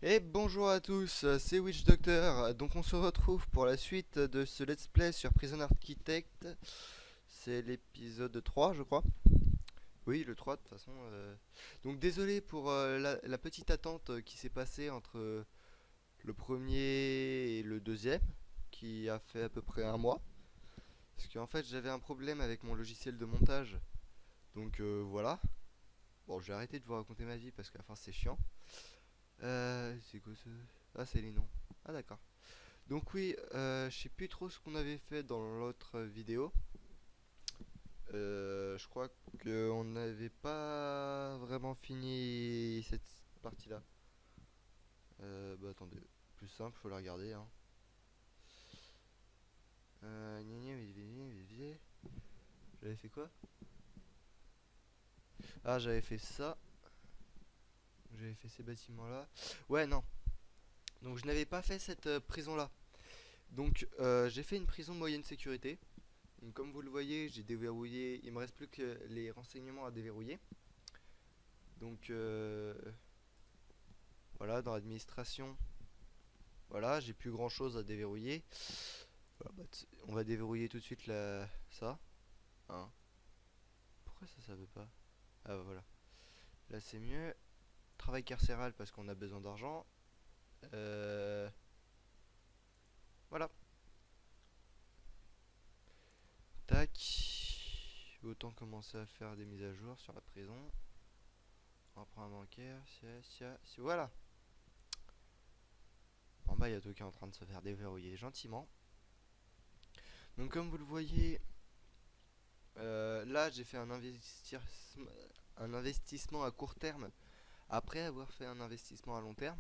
Et bonjour à tous, c'est Witch Doctor. Donc on se retrouve pour la suite de ce let's play sur Prison Architect. C'est l'épisode 3 je crois. Oui, le 3 de toute façon. Donc désolé pour la petite attente qui s'est passée entre le premier et le deuxième, qui a fait à peu près un mois. Parce qu'en fait j'avais un problème avec mon logiciel de montage. Donc voilà. Bon, j'ai arrêté de vous raconter ma vie parce qu'à la fin c'est chiant. C'est quoi ce... Ah, c'est les noms. Ah, d'accord. Donc oui, je sais plus trop ce qu'on avait fait dans l'autre vidéo. Je crois qu'on n'avait pas vraiment fini cette partie-là. Bah attendez, plus simple, faut la regarder. Hein. J'avais fait quoi? Ah, j'avais fait ça. J'avais fait ces bâtiments-là. Ouais, non. Donc je n'avais pas fait cette prison-là. Donc j'ai fait une prison moyenne sécurité. Donc, comme vous le voyez, j'ai déverrouillé. Il me reste plus que les renseignements à déverrouiller. Donc voilà, dans l'administration, voilà, j'ai plus grand chose à déverrouiller. Voilà, bah, on va déverrouiller tout de suite ça. Hein. Pourquoi ça veut pas? Ah bah, voilà. Là c'est mieux. Travail carcéral parce qu'on a besoin d'argent. Euh, voilà. Tac. Autant commencer à faire des mises à jour sur la prison. Emprunt bancaire. Voilà. En bas, il y a tout qui est en train de se faire déverrouiller gentiment. Donc, comme vous le voyez, là, j'ai fait un investissement à court terme après avoir fait un investissement à long terme.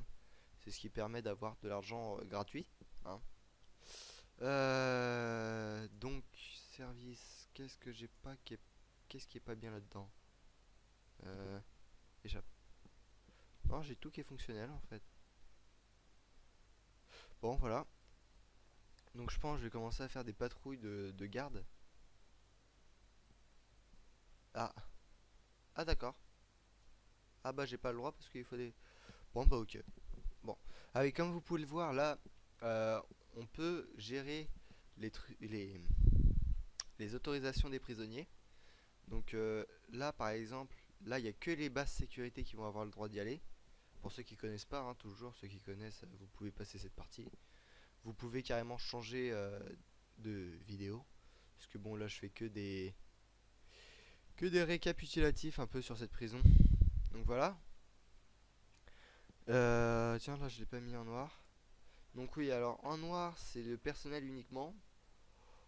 C'est ce qui permet d'avoir de l'argent gratuit. Hein. Donc, service, qu'est-ce qui est pas bien là-dedans? euh, Échappe. Non, j'ai tout qui est fonctionnel en fait. Bon, voilà. Donc, je pense que je vais commencer à faire des patrouilles de garde. Ah, ah d'accord. Ah bah, j'ai pas le droit parce qu'il faut des. Bon, bah, ok. Bon, avec comme vous pouvez le voir là, euh, on peut gérer les, les autorisations des prisonniers. Donc là, par exemple, là, il n'y a que les basses sécurités qui vont avoir le droit d'y aller. Pour ceux qui connaissent pas, hein, toujours ceux qui connaissent, vous pouvez passer cette partie. Vous pouvez carrément changer de vidéo, parce que bon, là, je fais que des récapitulatifs un peu sur cette prison. Donc voilà. Tiens, là, je l'ai pas mis en noir. Donc oui, alors en noir, c'est le personnel uniquement.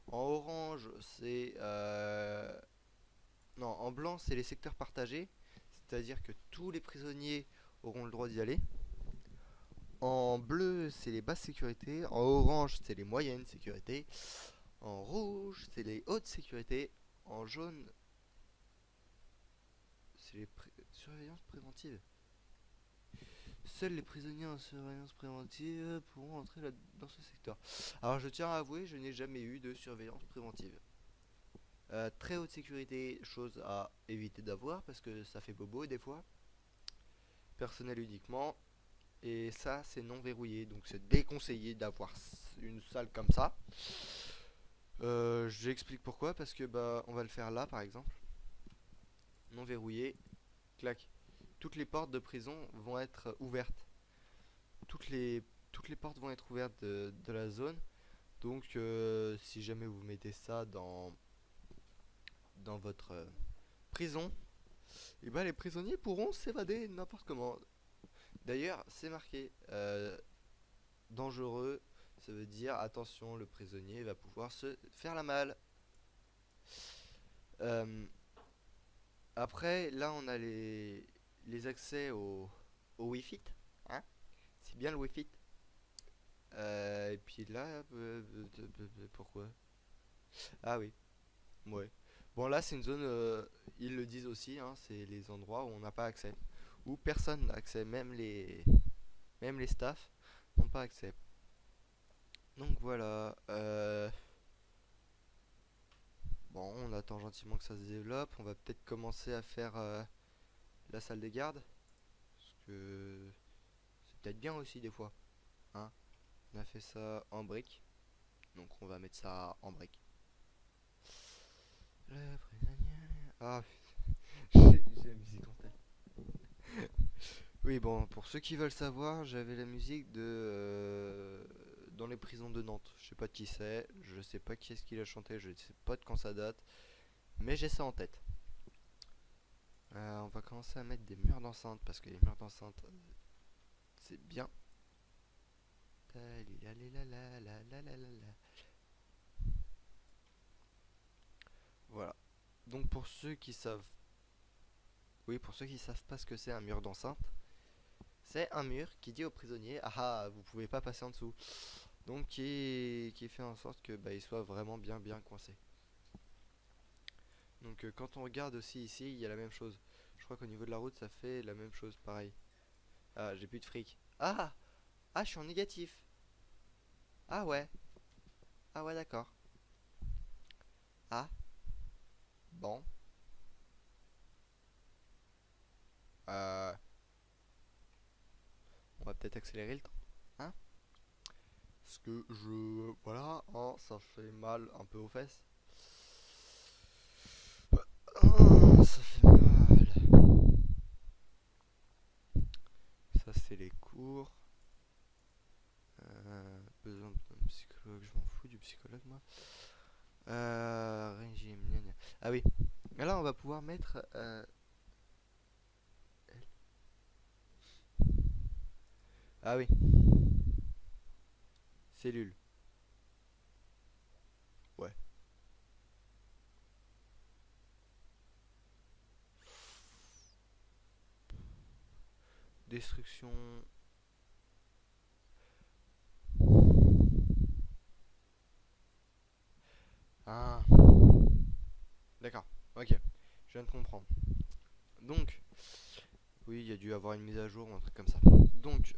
En orange, c'est... Non, en blanc, c'est les secteurs partagés. C'est-à-dire que tous les prisonniers auront le droit d'y aller. En bleu, c'est les basses sécurités. En orange, c'est les moyennes sécurités. En rouge, c'est les hautes sécurités. En jaune, c'est les surveillances préventives. Seuls les prisonniers en surveillance préventive pourront entrer dans ce secteur. Alors je tiens à avouer, je n'ai jamais eu de surveillance préventive. Très haute sécurité, chose à éviter d'avoir parce que ça fait bobo des fois. Personnel uniquement. Et ça, c'est non verrouillé. Donc c'est déconseillé d'avoir une salle comme ça. J'explique pourquoi. Parce que bah, on va le faire là par exemple. Non verrouillé. Clac. Toutes les portes de prison vont être ouvertes. Toutes les, toutes les portes vont être ouvertes de la zone. Donc si jamais vous mettez ça dans votre prison, et bah, les prisonniers pourront s'évader n'importe comment. D'ailleurs, c'est marqué dangereux, ça veut dire attention, le prisonnier va pouvoir se faire la malle. Euh, Après, là, on a les accès au Wi-Fi. Hein, c'est bien le Wi-Fi. Et puis là, pourquoi? Ah oui, ouais. Bon, là, c'est une zone, ils le disent aussi, hein, c'est les endroits où on n'a pas accès. Où personne n'a accès, même les staffs n'ont pas accès. Donc voilà. Bon, on attend gentiment que ça se développe. On va peut-être commencer à faire la salle des gardes. Parce que c'est peut-être bien aussi des fois. Hein. On a fait ça en brique. Donc on va mettre ça en brique. Le prisonnier. Ah, j'ai la musique en tête. Oui, bon, pour ceux qui veulent savoir, j'avais la musique de dans les prisons de Nantes. Je sais pas de qui c'est, je sais pas qui est-ce qui l'a chanté, je sais pas de quand ça date, mais j'ai ça en tête. On va commencer à mettre des murs d'enceinte parce que les murs d'enceinte c'est bien. Voilà. Donc pour ceux qui savent, oui, pour ceux qui savent pas ce que c'est un mur d'enceinte, c'est un mur qui dit aux prisonniers, ah ah, vous pouvez pas passer en dessous. Donc qui fait en sorte que bah, il soit vraiment bien coincé. Donc quand on regarde aussi ici, il y a la même chose. Je crois qu'au niveau de la route, ça fait la même chose, pareil. Ah, j'ai plus de fric. Ah, ah, je suis en négatif. Ah ouais, ah ouais, d'accord. Ah, bon. Euh, on va peut-être accélérer le temps, hein? Parce que voilà, hein, ça fait mal un peu aux fesses. Ah, ça fait mal. Ça c'est les cours. Besoin d'un psychologue, je m'en fous du psychologue moi. Régime, gna gna. Ah oui. Et là on va pouvoir mettre ah oui, cellule. Ouais. Destruction. Ah. D'accord. Ok. Je viens de comprendre. Donc, oui, il y a dû avoir une mise à jour ou un truc comme ça. Donc,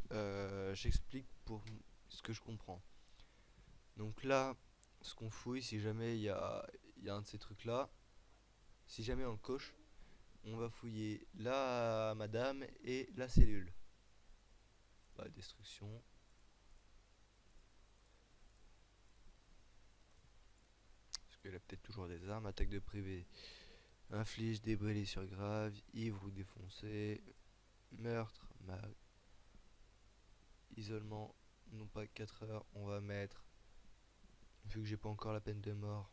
j'explique pour ce que je comprends. Donc là, ce qu'on fouille, si jamais il y a un de ces trucs-là, si jamais on le coche, on va fouiller la madame et la cellule. Bah, destruction. Parce qu'elle a peut-être toujours des armes. Attaque de privé. Inflige des blessures graves. Ivre ou défoncé. Meurtre. Isolement. Non pas 4 heures. On va mettre. Vu que j'ai pas encore la peine de mort.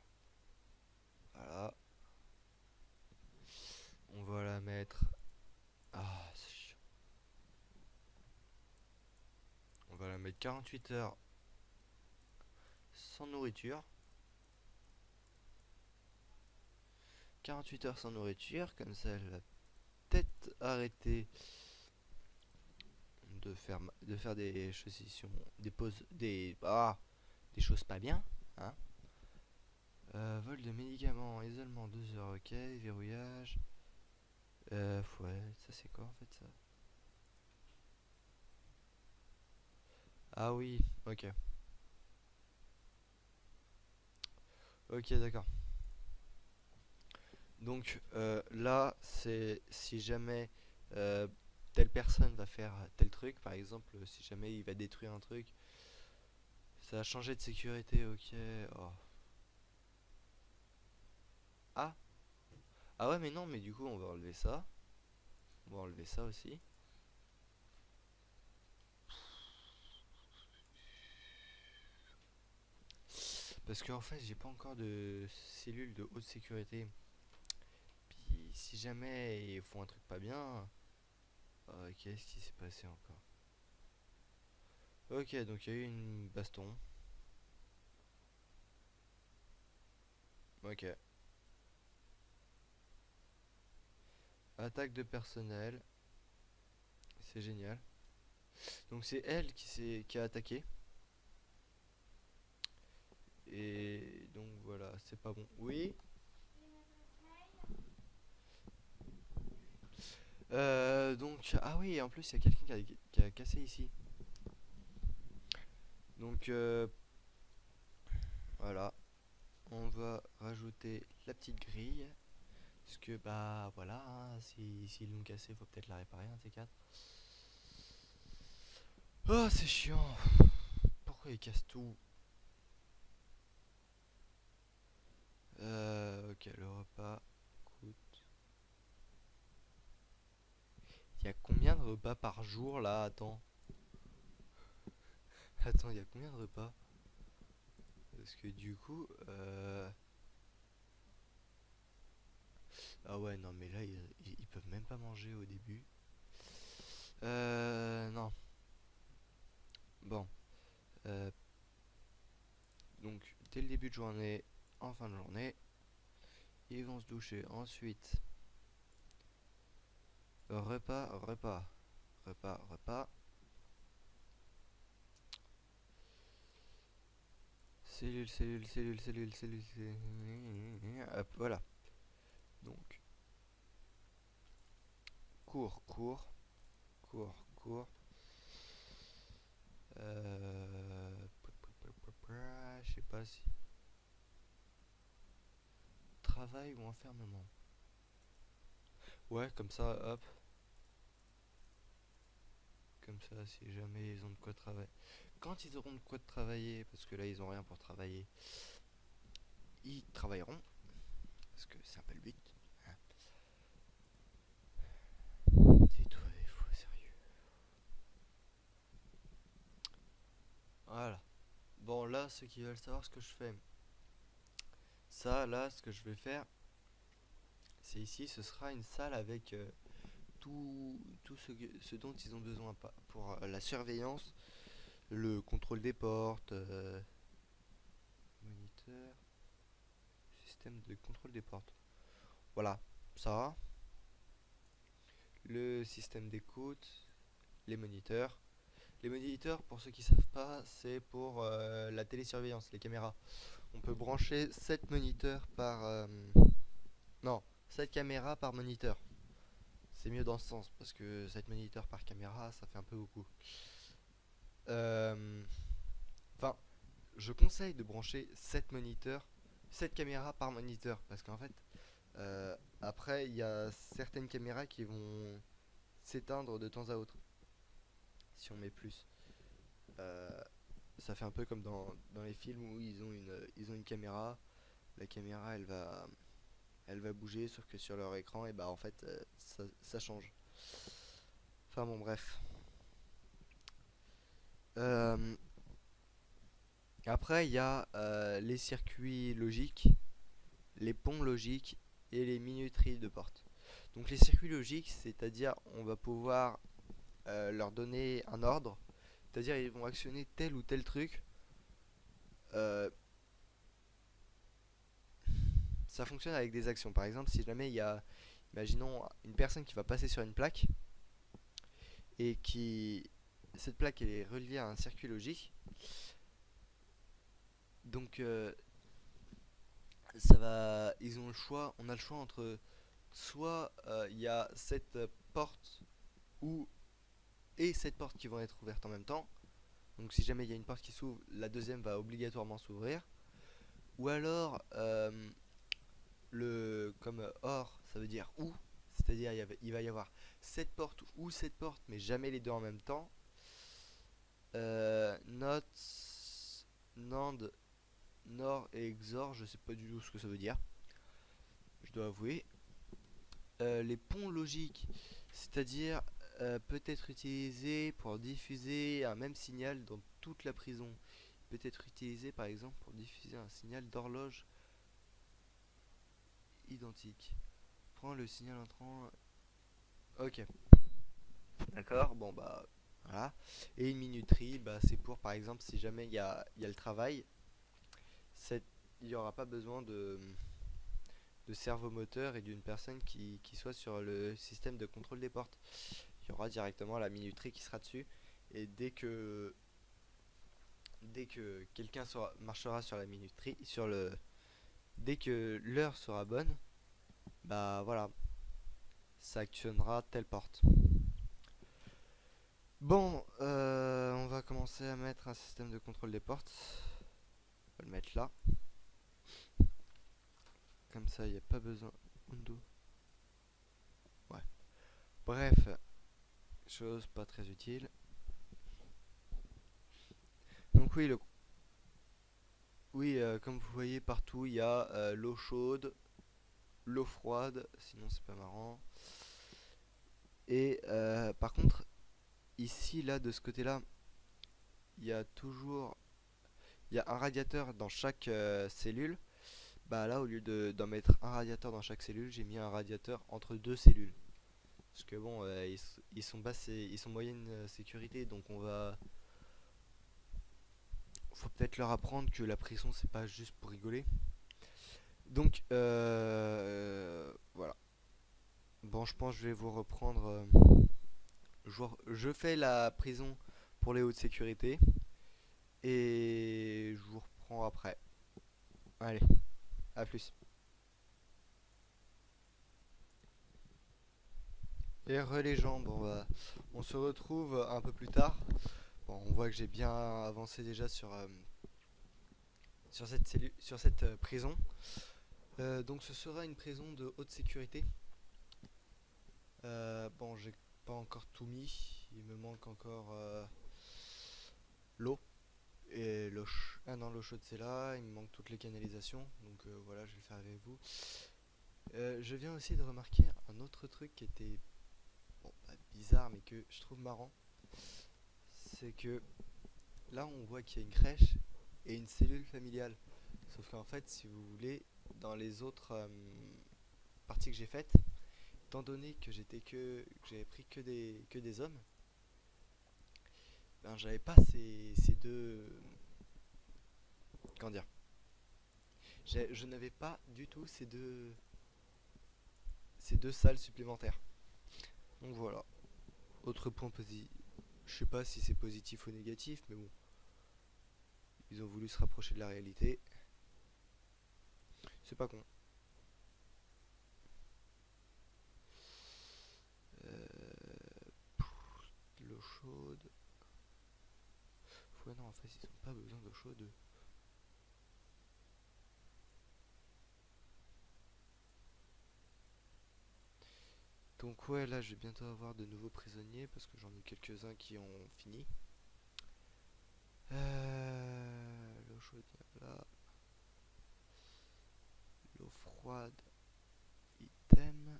Voilà. On va la mettre. Ah, c'est chiant. On va la mettre 48 heures sans nourriture. 48 heures sans nourriture. Comme ça, elle va peut-être arrêter de faire des choses, des pauses, des choses pas bien, hein. Vol de médicaments, isolement 2 heures, ok, verrouillage. Ouais, ça c'est quoi en fait ça? Ah oui, ok. Ok, d'accord. Donc là, c'est si jamais euh, telle personne va faire tel truc, par exemple, si jamais il va détruire un truc, ça a changé de sécurité, ok. Oh. Ah, ah ouais, mais non, mais du coup, on va enlever ça. On va enlever ça aussi. Parce qu'en fait, j'ai pas encore de cellule de haute sécurité. Puis si jamais ils font un truc pas bien, qu'est-ce qui s'est passé encore? Ok, donc il y a eu une baston. Ok. Attaque de personnel. C'est génial. Donc c'est elle qui a attaqué. Et donc voilà, c'est pas bon. Oui. Donc ah oui, en plus il y a quelqu'un qui a cassé ici. Donc voilà, on va rajouter la petite grille. Parce que bah voilà, hein, si l'ont cassé, faut peut-être la réparer, un de ces quatre. Oh, c'est chiant. Pourquoi il casse tout? Ok, le repas coûte. Il y a combien de repas par jour là? Attends. Attends, il y a combien de repas? Parce que du coup. Ah ouais, non, mais là, ils peuvent même pas manger au début. Non. Bon. Euh, donc, dès le début de journée, en fin de journée, ils vont se doucher. Ensuite, repas, repas, repas, repas. Cellule, cellule, cellule, cellule, cellule, cellule. Hop, voilà. Donc, cours, cours, cours, cours. Je sais pas si. Travail ou enfermement. Ouais, comme ça, hop. Comme ça, si jamais ils ont de quoi travailler. Quand ils auront de quoi travailler, parce que là ils ont rien pour travailler, ils travailleront. Parce que c'est un peu le but. Hein. C'est toi des fous, sérieux. Voilà. Bon, là, ceux qui veulent savoir ce que je fais. Ça, là, ce que je vais faire, c'est ici, ce sera une salle avec tout ce dont ils ont besoin pour la surveillance, le contrôle des portes, moniteur, système de contrôle des portes. Voilà, ça, le système d'écoute, les moniteurs. Les moniteurs, pour ceux qui savent pas, c'est pour la télésurveillance, les caméras. On peut brancher 7 moniteurs par... non, 7 caméras par moniteur. C'est mieux dans ce sens, parce que 7 moniteurs par caméra, ça fait un peu beaucoup. Euh, Enfin, je conseille de brancher 7 moniteurs, 7 caméras par moniteur, parce qu'en fait, après, il y a certaines caméras qui vont s'éteindre de temps à autre, si on met plus. Euh, Ça fait un peu comme dans les films où ils ont une caméra, la caméra elle va bouger, sauf que sur leur écran, et bah en fait, ça change. Enfin bon, bref. Euh, Après, il y a les circuits logiques, les ponts logiques et les minuteries de porte. Donc les circuits logiques, c'est-à-dire on va pouvoir leur donner un ordre, c'est-à-dire ils vont actionner tel ou tel truc. Euh, Ça fonctionne avec des actions. Par exemple, si jamais il y a, imaginons, une personne qui va passer sur une plaque et qui, cette plaque elle est reliée à un circuit logique, donc ils ont le choix, on a le choix entre soit il y a cette porte ou et cette porte qui vont être ouvertes en même temps. Donc si jamais il y a une porte qui s'ouvre, la deuxième va obligatoirement s'ouvrir. Ou alors le comme or, ça veut dire ou, c'est-à-dire il va y avoir cette porte ou cette porte, mais jamais les deux en même temps. Not, NAND, NOR et XOR, je sais pas du tout ce que ça veut dire, je dois avouer. Les ponts logiques, c'est-à-dire peut être utilisé pour diffuser un même signal dans toute la prison. Peut être utilisé par exemple pour diffuser un signal d'horloge identique. Prends le signal entrant. Ok, d'accord, bon bah voilà. Et une minuterie, bah, c'est pour par exemple si jamais il y a le travail, il n'y aura pas besoin de servomoteur et d'une personne qui soit sur le système de contrôle des portes. Il y aura directement la minuterie qui sera dessus. Et dès que quelqu'un marchera sur la minuterie, dès que l'heure sera bonne, bah voilà, ça actionnera telle porte. Bon, on va commencer à mettre un système de contrôle des portes. On va le mettre là. Comme ça, il n'y a pas besoin. Undo. Ouais. Bref, chose pas très utile. oui, comme vous voyez partout, il y a l'eau chaude, l'eau froide, sinon c'est pas marrant. Et par contre, ici, là, de ce côté-là, il y a toujours, il y a un radiateur dans chaque cellule. Bah là, au lieu d'en mettre un radiateur dans chaque cellule, j'ai mis un radiateur entre deux cellules. Parce que bon, ils sont basse ils sont moyenne sécurité, donc faut peut-être leur apprendre que la prison c'est pas juste pour rigoler. Donc voilà. Bon, je pense que je vais vous reprendre. Je fais la prison pour les hautes sécurités et je vous reprends après. Allez, à plus. Et les gens, bon bah, on se retrouve un peu plus tard. Bon, on voit que j'ai bien avancé déjà sur cette prison. Donc ce sera une prison de haute sécurité. Bon, j'ai pas encore tout mis. Il me manque encore l'eau. Et ah non, l'eau chaude c'est là. Il me manque toutes les canalisations. Donc voilà, je vais le faire avec vous. Je viens aussi de remarquer un autre truc qui était bon, pas bizarre, mais que je trouve marrant. C'est que là, on voit qu'il y a une crèche et une cellule familiale. Sauf qu'en fait, si vous voulez, dans les autres parties que j'ai faites, étant donné que j'avais pris que des hommes, ben j'avais pas ces deux, comment dire, je n'avais pas du tout ces deux salles supplémentaires. Donc voilà. Autre point positif, je sais pas si c'est positif ou négatif, mais bon, ils ont voulu se rapprocher de la réalité. C'est pas con. L'eau chaude. Ouais, non, en fait, ils ont pas besoin d'eau chaude. Donc ouais, là, je vais bientôt avoir de nouveaux prisonniers parce que j'en ai quelques-uns qui ont fini. L'eau chaude, là. L'eau froide, item.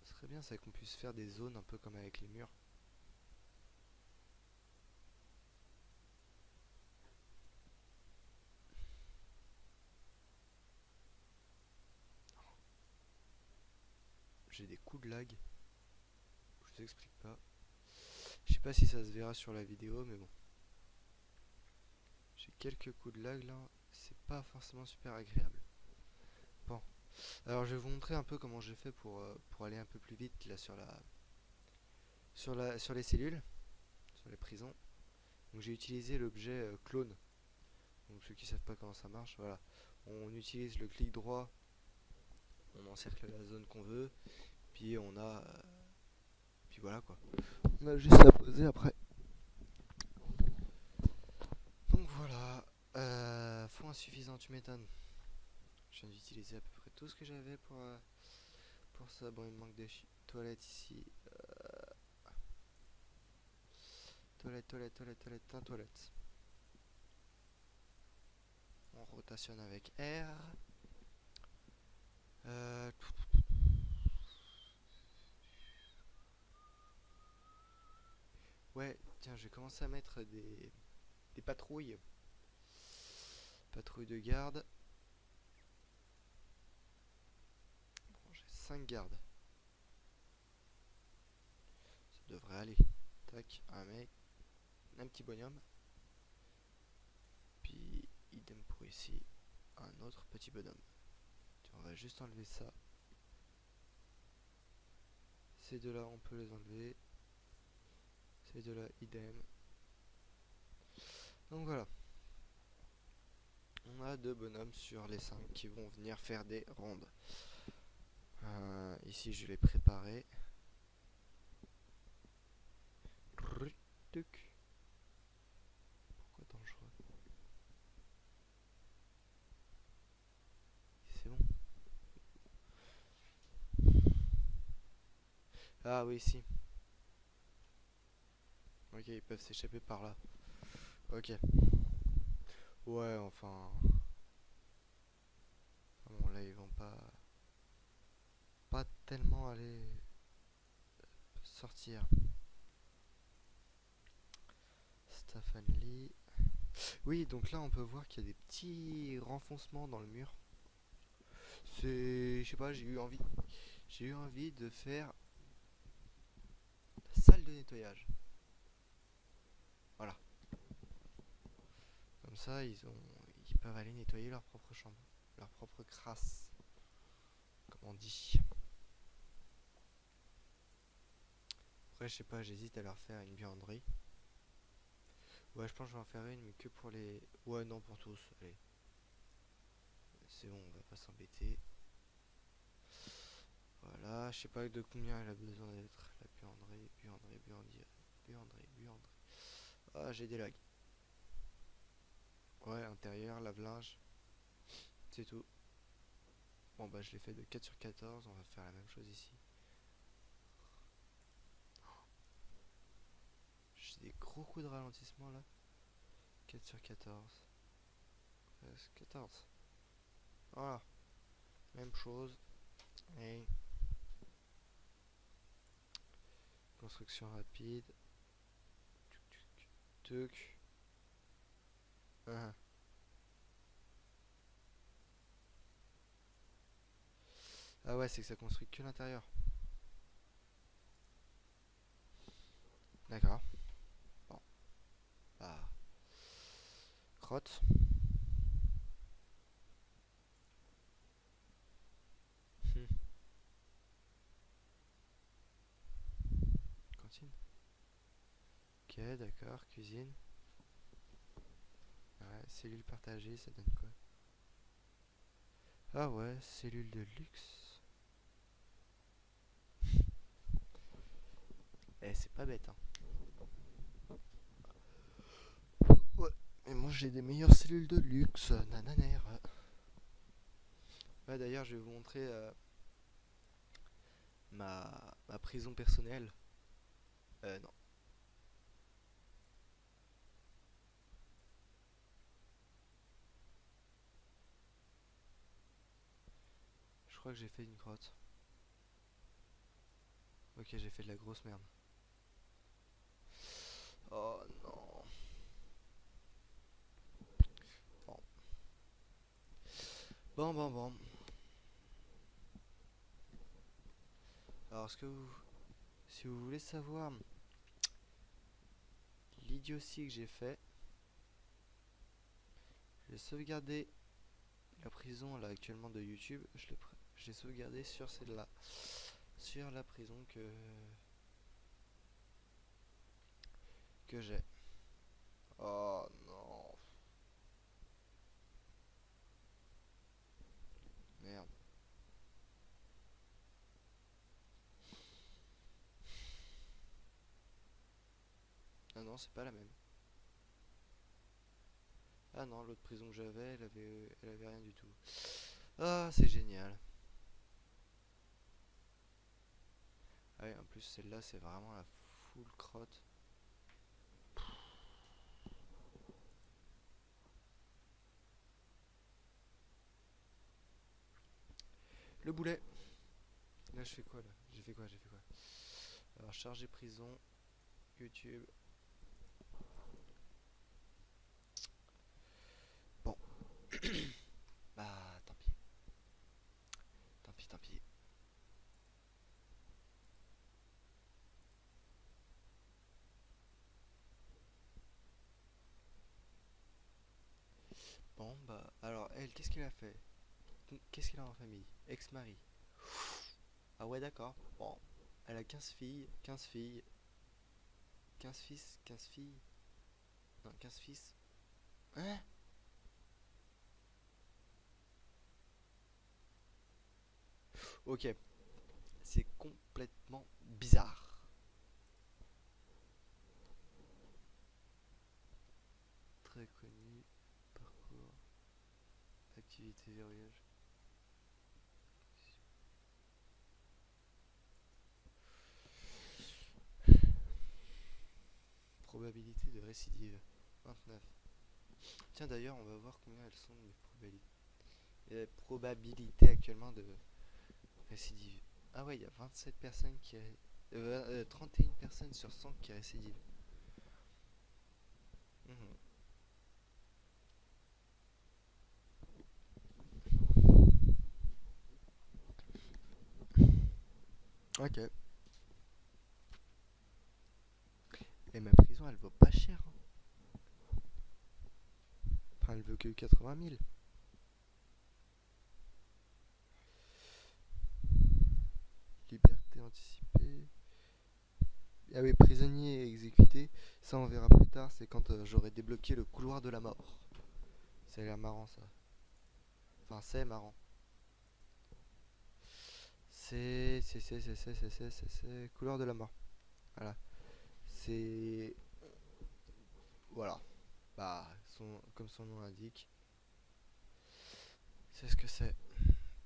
Ce serait bien, ça qu'on puisse faire des zones un peu comme avec les murs. J'ai des coups de lag. Je vous explique pas. Je sais pas si ça se verra sur la vidéo, mais bon. J'ai quelques coups de lag là. C'est pas forcément super agréable. Bon. Alors je vais vous montrer un peu comment j'ai fait pour aller un peu plus vite là sur les cellules, sur les prisons. Donc j'ai utilisé l'objet clone. Donc ceux qui savent pas comment ça marche, voilà. On utilise le clic droit, on encercle la zone qu'on veut, puis puis voilà quoi. On a juste à poser après. Donc voilà. Fonds insuffisant, tu m'étonnes. Je viens d'utiliser à peu près tout ce que j'avais pour ça. Bon, il me manque des toilettes ici. Un toilette. On rotationne avec R. Euh, ouais, tiens, je vais commencer à mettre des patrouilles. Patrouille de garde. Bon, j'ai 5 gardes. Ça devrait aller. Tac, un mec. Un petit bonhomme. Puis, idem pour ici. Un autre petit bonhomme. Tiens, on va juste enlever ça. Ces deux-là, on peut les enlever. Ces deux-là, idem. Donc voilà. On a deux bonhommes sur les 5 qui vont venir faire des rondes. Ici, je l'ai préparé. Pourquoi dangereux? C'est bon. Ah oui, si. Ok, ils peuvent s'échapper par là. Ok. Ouais, enfin... Bon, là, ils vont pas tellement aller sortir. Stephen Lee. Oui, donc là, on peut voir qu'il y a des petits renfoncements dans le mur. Je sais pas, j'ai eu envie de faire salle de nettoyage. Voilà. Comme ça, ils peuvent aller nettoyer leur propre chambre, leur propre crasse, comme on dit. Après, je sais pas, j'hésite à leur faire une buanderie. Ouais, je pense que je vais en faire une, mais que pour les... Ouais, non, pour tous, allez. C'est bon, on va pas s'embêter. Voilà, je sais pas de combien elle a besoin d'être. La buanderie. Ah, j'ai des lags. Ouais, intérieur, lave-linge, c'est tout. Bon, bah, je l'ai fait de 4 sur 14, on va faire la même chose ici. J'ai des gros coups de ralentissement là. 4 sur 14. 14. Voilà, même chose. Et construction rapide. Tuc. Ah. Ah ouais, c'est que ça construit que l'intérieur. D'accord. Bon, bah, crotte. Hmm. Cantine. Ok, d'accord, cuisine. Ouais, cellule partagée, ça donne quoi? Ah ouais, cellule de luxe. Eh, c'est pas bête, hein. Ouais, mais moi j'ai des meilleures cellules de luxe, nananère. Ouais, d'ailleurs, je vais vous montrer ma prison personnelle. Non. Je crois que j'ai fait une grotte. Ok, j'ai fait de la grosse merde. Oh non. Bon. Bon. Alors, si vous voulez savoir l'idiotie que j'ai fait, j'ai sauvegardé la prison là actuellement de YouTube. Je l'ai sauvegardé sur celle-là, sur la prison que j'ai. Oh non. Merde. Ah non, c'est pas la même. Ah non, l'autre prison que j'avais, elle avait rien du tout. Ah, c'est génial. Ah oui, en plus celle-là, c'est vraiment la full crotte. Le boulet. Là, je fais quoi là? J'ai fait quoi? Alors, charger prison, YouTube. Bon, bah, tant pis. Tant pis. Bon, bah, alors, elle, qu'est-ce qu'elle a fait? Qu'est-ce qu'elle a en famille? Ex-mari. Ah ouais, d'accord. Bon, elle a 15 filles, 15 filles, 15 fils, 15 filles. Non, 15 fils. Hein? Ok, c'est complètement bizarre. Très connu, parcours, activité verrouillage. probabilité de récidive. 29. Tiens, d'ailleurs, on va voir combien elles sont les probabilités. Les probabilités actuellement de récidive. Ah ouais, il y a 27 personnes qui... 31 personnes sur 100 qui récidivent. Mhm. Ok. Et ma prison, elle vaut pas cher, hein. Enfin, elle vaut que 80 000. Liberté anticipée. Ah oui, prisonnier exécuté. Ça, on verra plus tard. C'est quand j'aurai débloqué le couloir de la mort. Ça a l'air marrant, ça. Enfin, c'est marrant. C'est couloir de la mort. Voilà. C'est... Voilà. Bah, comme son nom l'indique. C'est ce que c'est.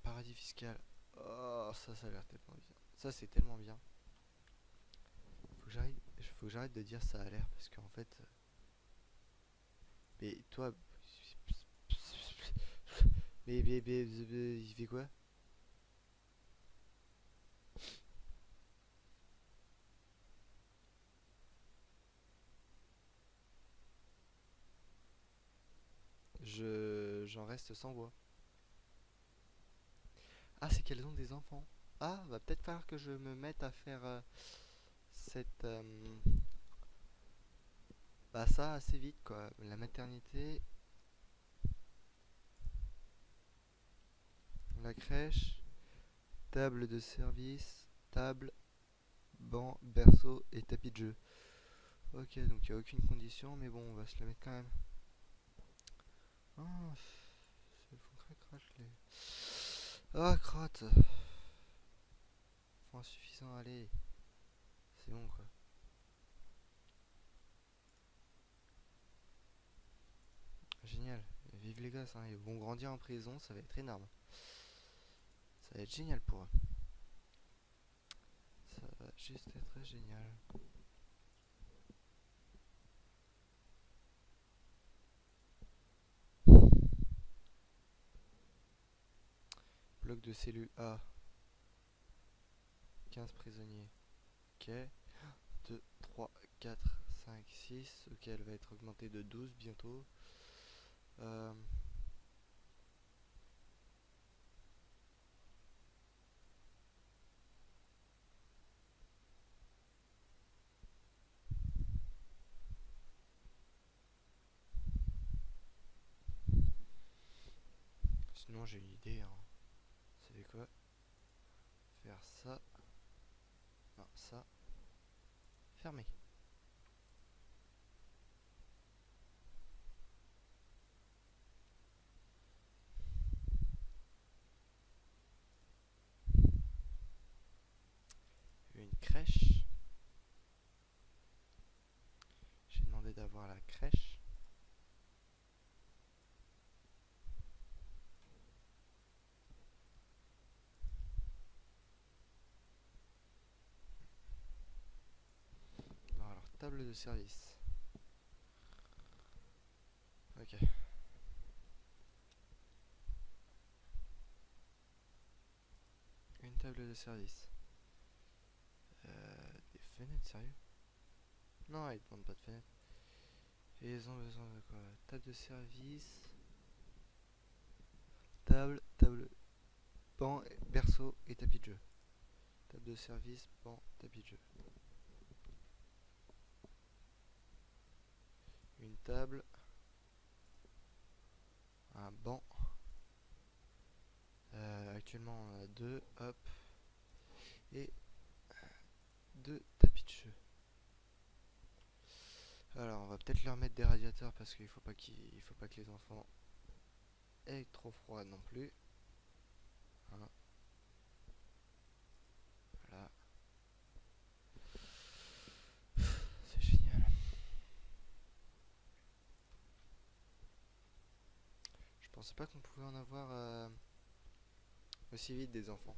Paradis fiscal. Oh, ça a l'air tellement bien. Ça, c'est tellement bien. Faut que j'arrête de dire ça a l'air parce qu'en fait. Mais toi. Mais, il fait quoi? J'en reste sans voix. Ah, c'est qu'elles ont des enfants. Ah, va peut-être falloir que je me mette à faire cette. Bah, ça assez vite quoi. La maternité, la crèche, table de service, table, banc, berceau et tapis de jeu. Ok, donc il n'y a aucune condition, mais bon, on va se la mettre quand même. Ah, c'est fou crache les. Ah, crotte. Faut insuffisant, allez. C'est bon quoi. Génial. Vive les gosses, hein. Ils vont grandir en prison, ça va être énorme. Ça va être génial pour eux. Ça va juste être génial. Bloc de cellule A. 15 prisonniers. Ok. 2, 3, 4, 5, 6. Ok, elle va être augmentée de 12 bientôt. Euh, Sinon, j'ai une idée, hein. Vous savez quoi? Faire ça. Non, ça. Fermé. Une crèche. J'ai demandé d'avoir la crèche. Non, alors, table de service. Ok. Une table de service. Des fenêtres, sérieux? Non, ils demandent pas de fenêtres. Et ils ont besoin de quoi? Table de service. Table, banc, berceau et tapis de jeu. Table de service, banc, tapis de jeu. Une table, un banc. Actuellement on a deux, hop, et deux tapis de jeu. Alors on va peut-être leur mettre des radiateurs parce qu'il faut pas faut pas que les enfants aient trop froid non plus. Hein, voilà, c'est génial. Je pensais pas qu'on pouvait en avoir aussi vite des enfants.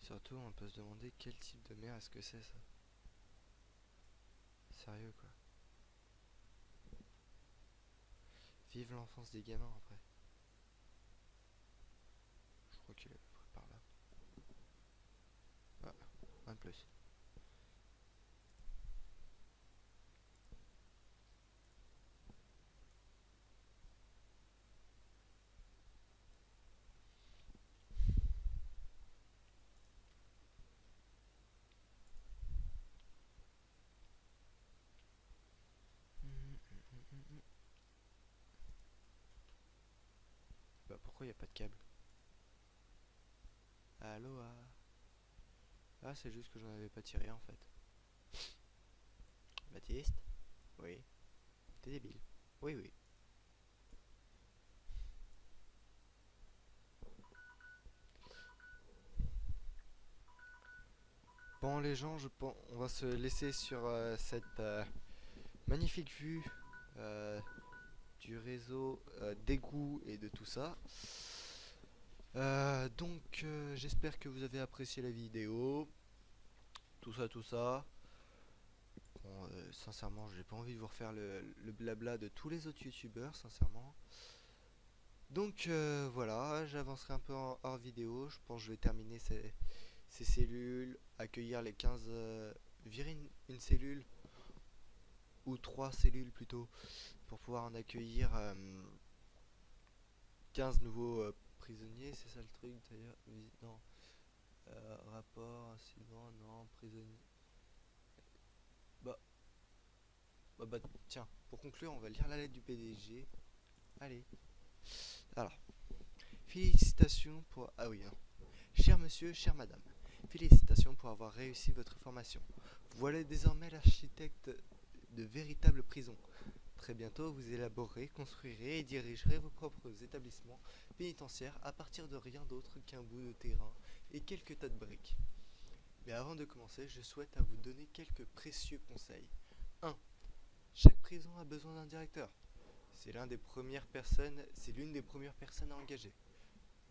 Surtout, on peut se demander quel type de mer est-ce que c'est ça. Sérieux quoi. Vive l'enfance des gamins après. Je crois qu'il est à peu près par là. Ah, un de plus. Bah pourquoi il n'y a pas de câble? Allô ah. Ah c'est juste que j'en avais pas tiré en fait. Baptiste? Oui. T'es débile. Oui oui. Bon les gens, je pense on va se laisser sur cette magnifique vue euh, du réseau d'égout et de tout ça. J'espère que vous avez apprécié la vidéo. Tout ça, tout ça. Bon, sincèrement, j'ai pas envie de vous refaire le blabla de tous les autres youtubeurs, sincèrement. Voilà, j'avancerai un peu en hors vidéo. Je pense que je vais terminer ces cellules, accueillir les 15. Virer une cellule, ou 3 cellules plutôt, pour pouvoir en accueillir 15 nouveaux prisonniers. C'est ça le truc d'ailleurs. Non. Rapport, incident, non, prisonnier. Bah, tiens, pour conclure, on va lire la lettre du PDG. Allez. Alors, félicitations pour... Ah oui, non. Cher monsieur, chère madame, félicitations pour avoir réussi votre formation. Voilà désormais l'architecte de véritables prisons. Très bientôt, vous élaborerez, construirez et dirigerez vos propres établissements pénitentiaires à partir de rien d'autre qu'un bout de terrain et quelques tas de briques. Mais avant de commencer, je souhaite à vous donner quelques précieux conseils. 1. Chaque prison a besoin d'un directeur. C'est l'une des premières personnes à engager.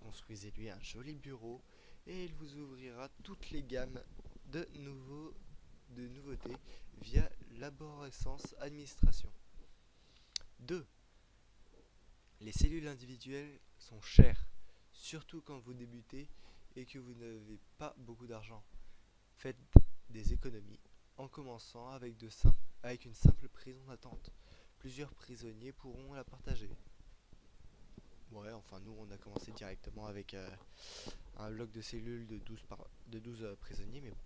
Construisez-lui un joli bureau et il vous ouvrira toutes les gammes de nouveautés via l'arborescence administration. 2. Les cellules individuelles sont chères, surtout quand vous débutez et que vous n'avez pas beaucoup d'argent. Faites des économies en commençant avec une simple prison d'attente. Plusieurs prisonniers pourront la partager. Ouais, enfin nous on a commencé directement avec un bloc de cellules de 12 prisonniers, mais bon.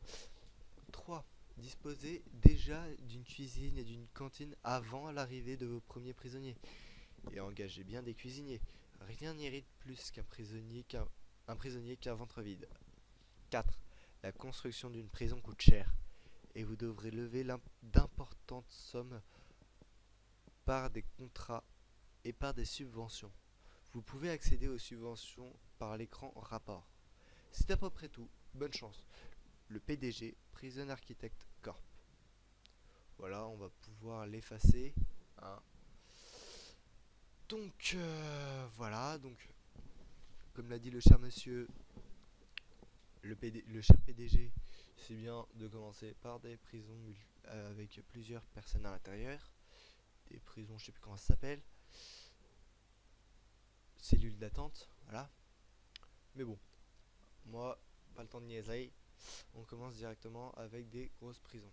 3. Disposez déjà d'une cuisine et d'une cantine avant l'arrivée de vos premiers prisonniers. Et engagez bien des cuisiniers. Rien n'irrite plus qu'un prisonnier qu'un ventre vide. 4. La construction d'une prison coûte cher. Et vous devrez lever d'importantes sommes par des contrats et par des subventions. Vous pouvez accéder aux subventions par l'écran rapport. C'est à peu près tout. Bonne chance. Le PDG, Prison Architect Corp. Voilà, on va pouvoir l'effacer. Hein. Voilà. Comme l'a dit le cher monsieur, le cher PDG, c'est bien de commencer par des prisons avec plusieurs personnes à l'intérieur. Des prisons, je sais plus comment ça s'appelle. Cellules d'attente, voilà. Mais bon, moi, pas le temps de niaiser. On commence directement avec des grosses prisons.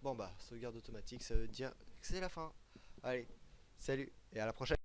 Bon bah, sauvegarde automatique, ça veut dire que c'est la fin. Allez, salut et à la prochaine.